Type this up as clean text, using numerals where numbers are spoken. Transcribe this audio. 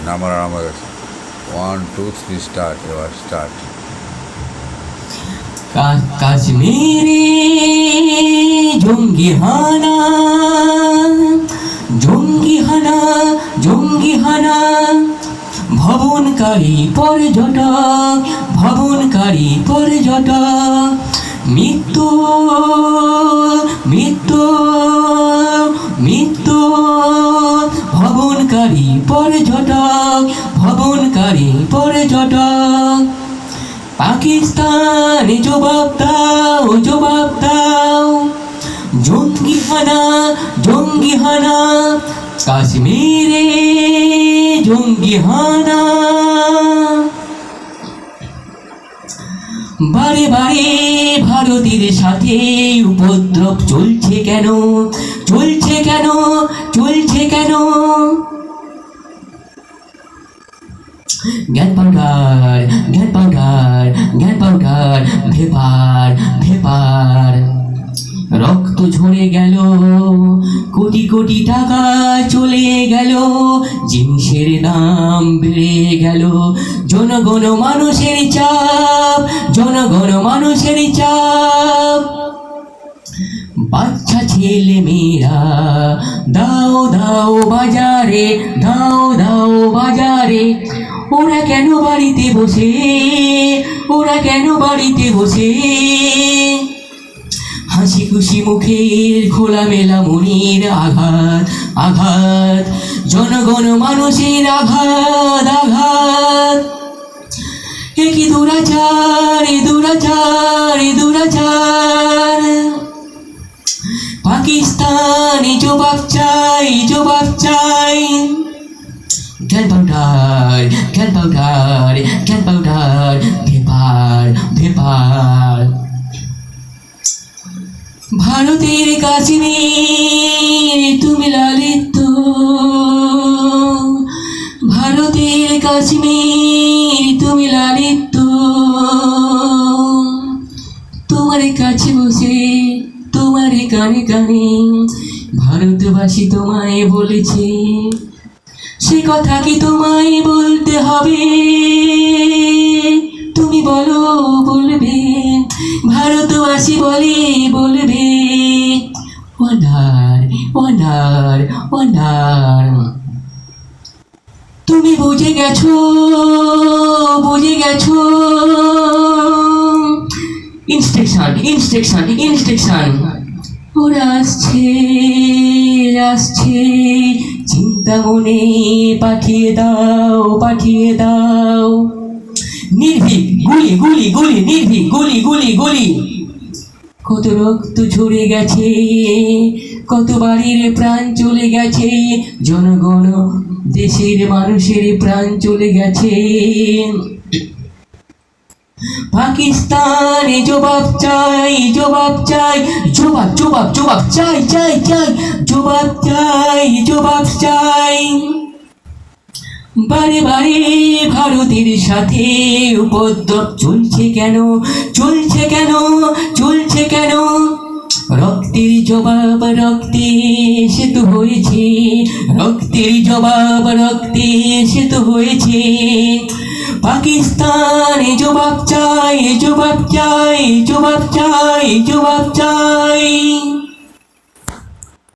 Number আরম্ভ হয়ে গেছে। 1 2 3 স্টার্ট। এবার স্টার্ট। কাশ্মীরে জঙ্গি হানা, জঙ্গি হানা, জঙ্গি হানা, ভবনকারী পর্যটক, ভবনকারী পর্যটক, মৃত্যু মৃত্যু মৃত্যু, ভবনকারী পর্যটক, ভবনকারী পর্যটক। পাকিস্তান জবাব দাও, জবাব দাও, জঙ্গি হানা, জঙ্গি হানা, কাশ্মীরে জঙ্গি হানা। বারে বারে ভারতের সাথে উপদ্রব চলছে কেন, চলছে কেন, চলছে কেন? জ্ঞান পাউডার, জ্ঞান পাউডার, জ্ঞান পাউডার, ভেপার, ভেপার। রক্ত ঝরে গেল, কোটি কোটি টাকা চলে গেল, জিনিসের দাম বেড়ে গেল, জনগণ মানুষের চাপ, জনগণ মানুষের চাপ। বাচ্চা ছেলে মেয়েরা দাও দাও বাজারে, দাও দাও বাজারে। ওরা কেন বাড়িতে বসে, ওরা কেন বাড়িতে বসে? হাসি খুশি মুখের খোলামেলা মনের আঘাত, আঘাত, জনগণ মানুষের আঘাত, আঘাত। একই দুরাচার, দুরাচার, দুরাচার। পাকিস্তানি জবাব চাই, জবাব চাই। জ্ঞান পাউডার, জ্ঞান পাউডার, জ্ঞান পাউডার, ভেপার, ভেপার। ভারতের কাশ্মীর তুমি লালিত, ভারতের কাশ্মীর তুমি লালিত। তোমার কাছে বসে, তোমার কানে কানে ভারতবাসী তোমায় বলেছে, সে কথা কি তোমায় বলতে হবে? তুমি বলো, বলবে, ভারতবাসী বলে, বলবে। Wonder, wonder, wonder. তুমি বুঝে গেছো, বুঝে গেছো। Instruction, instruction, instruction. ওরা আসছে, আসছে, চিন্তা মনে পাঠিয়ে দাও, পাঠিয়ে দাও। নির্ভীক, গুলি, গুলি, গুলি, নির্ভীক, গুলি, গুলি, গুলি। কত রক্ত ঝরে গেছে, কত বাড়ির প্রাণ চলে গেছে, জনগণ দেশের মানুষের প্রাণ চলে গেছে। পাকিস্তানে জবাব চাই, জবাব চাই, জবাব, জবাব, জবাব চাই, চাই, চাই, জবাব চাই, জবাব চাই। বারে বারে ভারতের সাথে উপদ্রব চলছে কেন, চলছে কেন, চলছে কেন? রক্তের জবাব রক্তে সেতু হয়েছে, রক্তের জবাব রক্তে সেতু হয়েছে। পাকিস্তানে জবাব চাই, জবাব চাই, জবাব চাই, জবাব চাই।